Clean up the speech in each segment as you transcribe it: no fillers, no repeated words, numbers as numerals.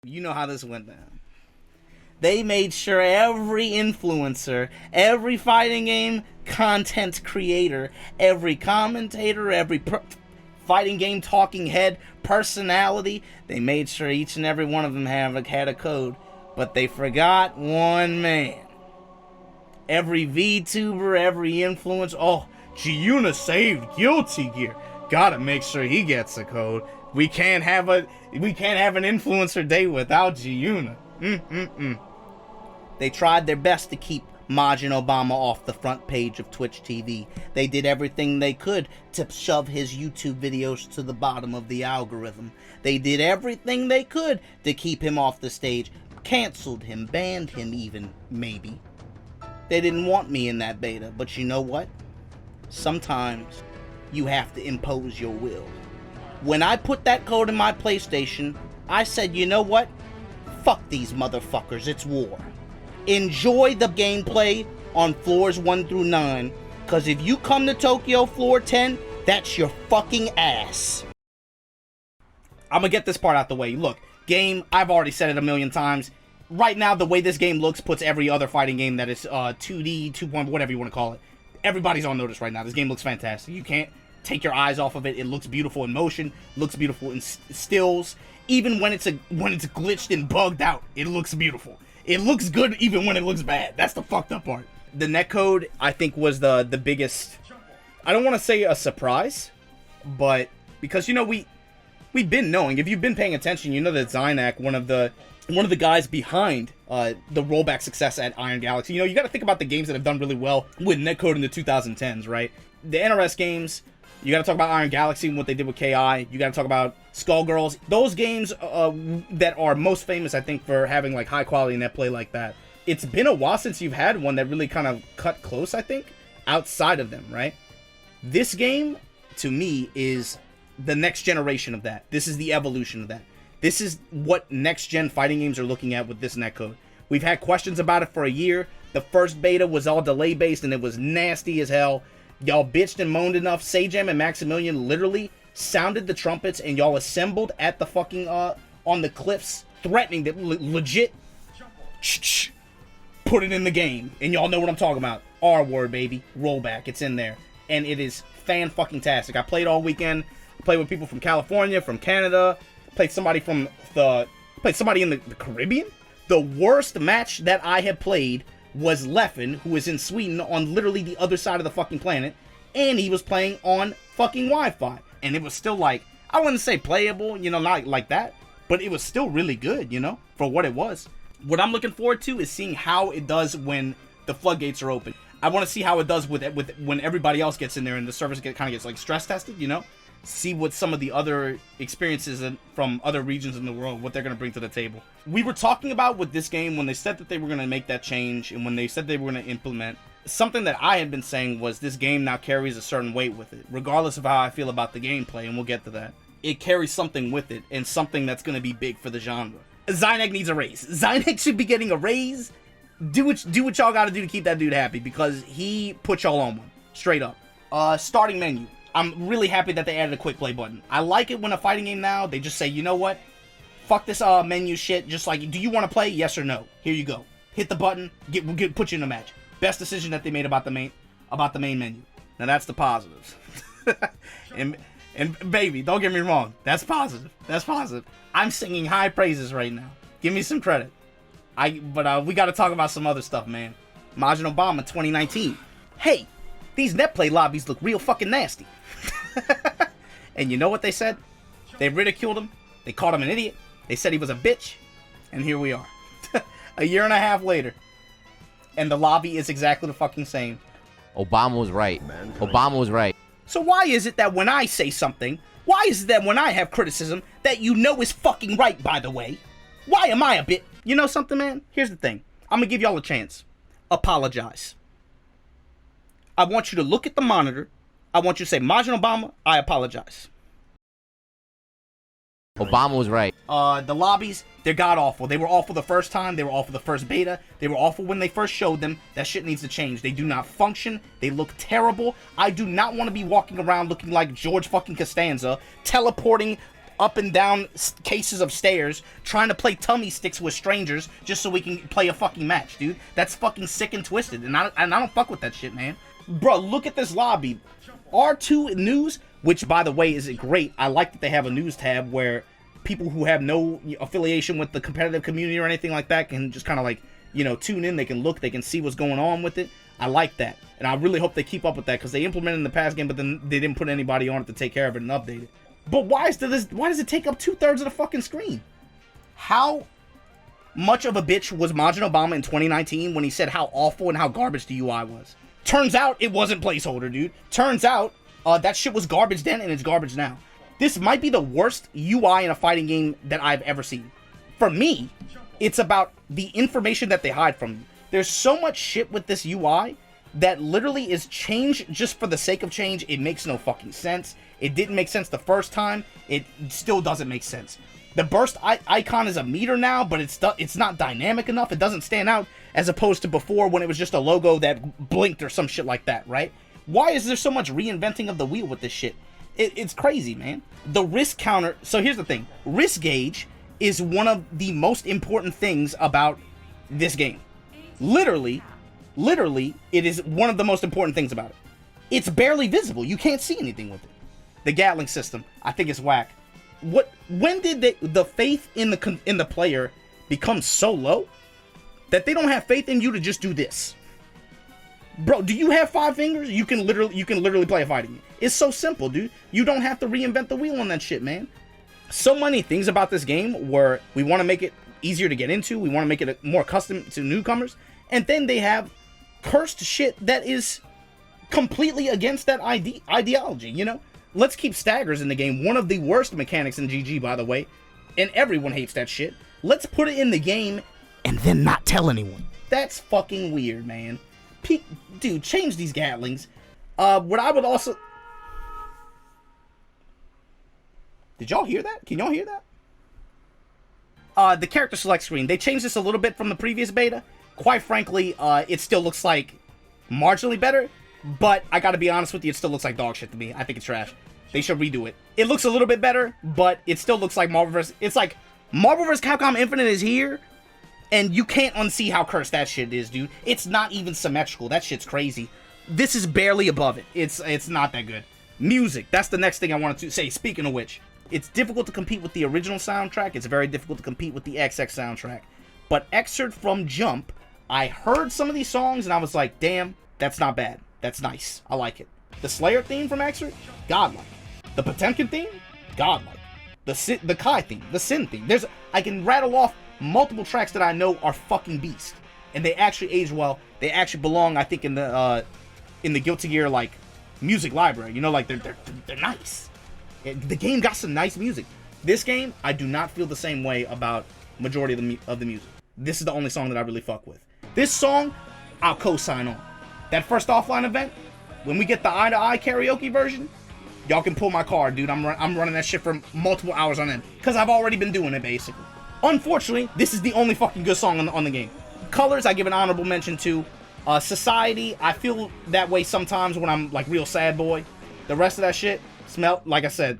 You know how this went down. They made sure every influencer, every fighting game content creator, every commentator, every fighting game talking head personality, they made sure each and every one of them had a code. But they forgot one man. Every VTuber, every influencer. Oh, Giuna saved Guilty Gear. Gotta make sure he gets a code. We can't have an influencer day without Giuna. They tried their best to keep Majin Obama off the front page of Twitch TV. They did everything they could to shove his YouTube videos to the bottom of the algorithm. They did everything they could to keep him off the stage. Canceled him, banned him even, maybe. They didn't want me in that beta, but you know what? Sometimes you have to impose your will. When I put that code in my PlayStation, I said, you know what? Fuck these motherfuckers, it's war. Enjoy the gameplay on floors 1 through 9, because if you come to Tokyo floor 10, that's your fucking ass. I'm gonna get this part out the way. Look, game, I've already said it a million times. Right now, the way this game looks puts every other fighting game that is 2D, 2. Whatever you want to call it. Everybody's on notice right now. This game looks fantastic. You can't take your eyes off of it. It looks beautiful in motion, looks beautiful in stills. Even when it's glitched and bugged out, it looks beautiful. It looks good even when it looks bad. That's the fucked up part. The netcode, I think, was the biggest, I don't want to say a surprise, but because, you know, we've been knowing, if you've been paying attention, you know that Zynak, one of the guys behind the rollback success at Iron Galaxy, you know, you got to think about the games that have done really well with netcode in the 2010s, right? The NRS games, you got to talk about Iron Galaxy and what they did with KI. You got to talk about Skullgirls. Those games that are most famous, I think, for having like high quality net play like that. It's been a while since you've had one that really kind of cut close, I think, outside of them, right? This game, to me, is the next generation of that. This is the evolution of that. This is what next-gen fighting games are looking at with this netcode. We've had questions about it for a year. The first beta was all delay-based, and it was nasty as hell. Y'all bitched and moaned enough. Sajam and Maximilian literally sounded the trumpets, and y'all assembled at the fucking, on the cliffs, threatening that legit put it in the game. And y'all know what I'm talking about. R-word, baby. Rollback. It's in there. And it is fan-fucking-tastic. I played all weekend. Played with people from California, from Canada. Played somebody in the Caribbean. The worst match that I have played was Leffen, who is in Sweden on literally the other side of the fucking planet, and he was playing on fucking Wi-Fi. And it was still like, I wouldn't say playable, you know, not like that, but it was still really good, you know, for what it was. What I'm looking forward to is seeing how it does when the floodgates are open. I want to see how it does with when everybody else gets in there and the service kind of gets like stress tested, you know? See what some of the other experiences from other regions in the world, what they're going to bring to the table. We were talking about with this game, when they said that they were going to make that change, and when they said they were going to implement, something that I had been saying was this game now carries a certain weight with it, regardless of how I feel about the gameplay, and we'll get to that. It carries something with it, and something that's going to be big for the genre. Zynek needs a raise. Zynek should be getting a raise. Do what y'all got to do to keep that dude happy, because he put y'all on one. Straight up. Starting menu. I'm really happy that they added a quick play button. I like it when a fighting game now, they just say, you know what? Fuck this menu shit. Just like, do you want to play? Yes or no? Here you go. Hit the button. Put you in a match. Best decision that they made about the main menu. Now that's the positives. and baby, don't get me wrong. That's positive. That's positive. I'm singing high praises right now. Give me some credit. But we got to talk about some other stuff, man. Majin Obama 2019. Hey, these netplay lobbies look real fucking nasty. And you know what they said? They ridiculed him. They called him an idiot. They said he was a bitch. And here we are. A year and a half later. And the lobby is exactly the fucking same. Obama was right. Obama was right. So why is it that when I say something, why is it that when I have criticism, that you know is fucking right, by the way? Why am I a bit? You know something, man? Here's the thing. I'm gonna give y'all a chance. Apologize. I want you to look at the monitor. I want you to say, Majin Obama, I apologize. Obama was right. The lobbies, they're god-awful. They were awful the first time. They were awful the first beta. They were awful when they first showed them. That shit needs to change. They do not function. They look terrible. I do not want to be walking around looking like George fucking Costanza, teleporting up and down cases of stairs trying to play tummy sticks with strangers just so we can play a fucking match, dude. That's fucking sick and twisted, and I don't fuck with that shit, man. Bro, look at this lobby. R2 News, which, by the way, is great. I like that they have a news tab where people who have no affiliation with the competitive community or anything like that can just kind of like, you know, tune in. They can look, they can see what's going on with it. I like that, and I really hope they keep up with that, because they implemented in the past game, but then they didn't put anybody on it to take care of it and update it. But why does it take up 2/3 of the fucking screen? How much of a bitch was Majin Obama in 2019 when he said how awful and how garbage the UI was? Turns out it wasn't placeholder, dude. Turns out that shit was garbage then, and it's garbage now. This might be the worst UI in a fighting game that I've ever seen. For me, it's about the information that they hide from you. There's so much shit with this UI that literally is change just for the sake of change. It makes no fucking sense. It didn't make sense the first time. It still doesn't make sense. The burst icon is a meter now, but it's not dynamic enough. It doesn't stand out as opposed to before when it was just a logo that blinked or some shit like that, right? Why is there so much reinventing of the wheel with this shit? It's crazy, man. The risk counter. So here's the thing. Risk gauge is one of the most important things about this game. Literally, it is one of the most important things about it. It's barely visible. You can't see anything with it. The Gatling system, I think it's whack. When did the faith in the player become so low that they don't have faith in you to just do this? Bro, do you have 5 fingers? You can literally play a fighting game. It's so simple, dude. You don't have to reinvent the wheel on that shit, man. So many things about this game where we want to make it easier to get into. We want to make it more custom to newcomers. And then they have cursed shit that is completely against that ideology, you know? Let's keep staggers in the game. One of the worst mechanics in GG, by the way. And everyone hates that shit. Let's put it in the game and then not tell anyone. That's fucking weird, man. Dude, change these Gatlings. What I would also... Did y'all hear that? Can y'all hear that? The character select screen. They changed this a little bit from the previous beta. Quite frankly, it still looks like marginally better, but I gotta be honest with you, it still looks like dog shit to me. I think it's trash. They should redo it. It looks a little bit better, but it still looks like Marvel vs. It's like Marvel vs. Capcom Infinite is here, and you can't unsee how cursed that shit is, dude. It's not even symmetrical. That shit's crazy. This is barely above it. It's not that good. Music. That's the next thing I wanted to say. Speaking of which, it's difficult to compete with the original soundtrack. It's very difficult to compete with the XX soundtrack. But excerpt from Jump, I heard some of these songs and I was like, damn, that's not bad. That's nice. I like it. The Slayer theme from Excerpt, godlike. The Potemkin theme, godlike. The Kai theme, the Sin theme. I can rattle off multiple tracks that I know are fucking beast, and they actually age well. They actually belong, I think, in the Guilty Gear like music library. You know, like they're nice. The game got some nice music. This game, I do not feel the same way about majority of the music. This is the only song that I really fuck with. This song, I'll co-sign on. That first offline event, when we get the eye-to-eye karaoke version, y'all can pull my card, dude. I'm running that shit for multiple hours on end, because I've already been doing it, basically. Unfortunately, this is the only fucking good song on the game. Colors, I give an honorable mention to. Society, I feel that way sometimes when I'm, like, real sad boy. The rest of that shit, like I said,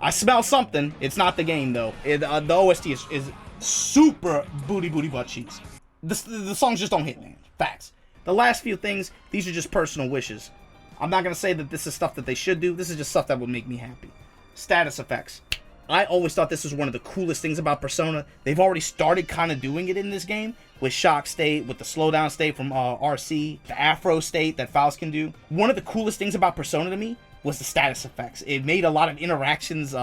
I smell something. It's not the game, though. The OST is super booty butt cheeks. The songs just don't hit, man. Facts. The last few things, these are just personal wishes. I'm not going to say that this is stuff that they should do. This is just stuff that would make me happy. Status effects. I always thought this was one of the coolest things about Persona. They've already started kind of doing it in this game. With Shock State, with the slowdown state from RC, the Afro state that Faust can do. One of the coolest things about Persona to me was the status effects. It made a lot of interactions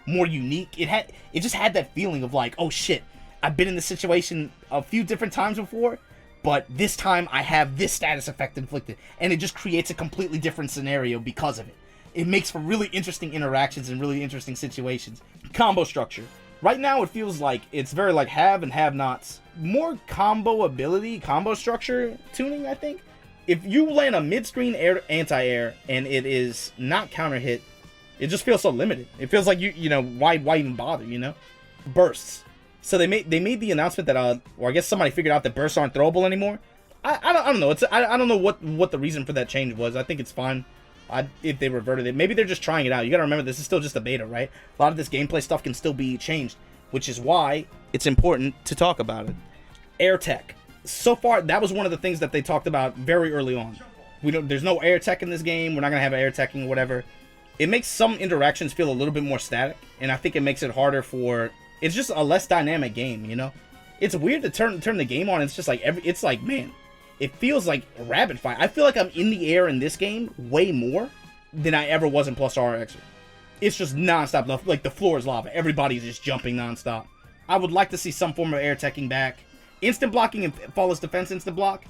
more unique. It just had that feeling of like, oh shit, I've been in this situation a few different times before, but this time I have this status effect inflicted, and it just creates a completely different scenario because of it. It makes for really interesting interactions and really interesting situations. Combo structure. Right now it feels like it's very like have and have nots. More combo ability, combo structure tuning, I think. If you land a mid-screen anti-air and it is not counter hit, it just feels so limited. It feels like you know, why even bother, you know? Bursts. So they made the announcement that or I guess somebody figured out that bursts aren't throwable anymore. I don't know. I don't know what the reason for that change was. I think it's fine. if they reverted it. Maybe they're just trying it out. You gotta remember, this is still just a beta, right? A lot of this gameplay stuff can still be changed, which is why it's important to talk about it. Air tech. So far, that was one of the things that they talked about very early on. There's no air tech in this game. We're not gonna have air teching or whatever. It makes some interactions feel a little bit more static, and I think it makes it harder for. It's just a less dynamic game, you know. It's weird to turn the game on. It's just like it's like, man, it feels like rapid fire. I feel like I'm in the air in this game way more than I ever was in Plus RX. It's just nonstop. Like the floor is lava. Everybody's just jumping nonstop. I would like to see some form of air teching back. Instant blocking and flawless defense instant block.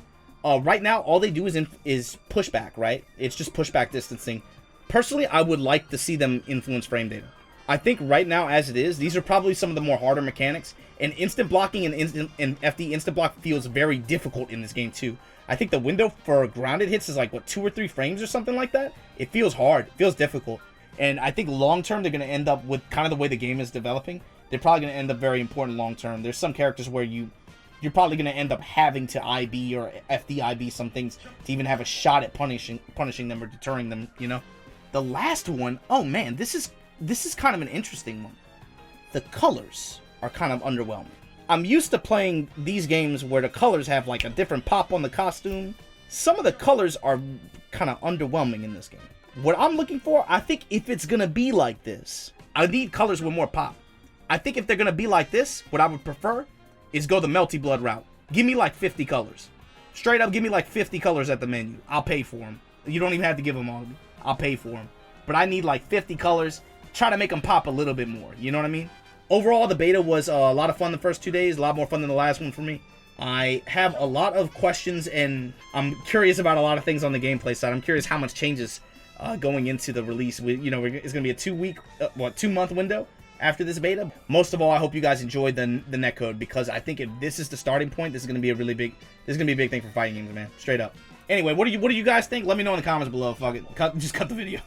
Right now, all they do is pushback, right? It's just pushback distancing. Personally, I would like to see them influence frame data. I think right now, as it is, these are probably some of the more harder mechanics. And instant blocking and FD instant block feels very difficult in this game too. I think the window for grounded hits is like, what, 2 or 3 frames or something like that? It feels hard. It feels difficult. And I think long term, they're going to end up with kind of the way the game is developing. They're probably going to end up very important long term. There's some characters where you're probably going to end up having to IB or FD IB some things to even have a shot at punishing them or deterring them, you know? The last one, oh man, this is kind of an interesting one. The colors are kind of underwhelming. I'm used to playing these games where the colors have like a different pop on the costume. Some of the colors are kind of underwhelming in this game. What I'm looking for, I think if it's going to be like this, I need colors with more pop. I think if they're going to be like this, what I would prefer is go the Melty Blood route. Give me like 50 colors. Straight up, give me like 50 colors at the menu. I'll pay for them. You don't even have to give them all to me. I'll pay for them. But I need like 50 colors. Try to make them pop a little bit more. You know what I mean? Overall, the beta was a lot of fun the first 2 days. A lot more fun than the last one for me. I have a lot of questions, and I'm curious about a lot of things on the gameplay side. I'm curious how much changes going into the release. It's going to be a 2-month window after this beta. Most of all, I hope you guys enjoyed the netcode, because I think if this is the starting point, this is going to be a big thing for fighting games, man. Straight up. Anyway, what do you guys think? Let me know in the comments below. Fuck it. Just cut the video.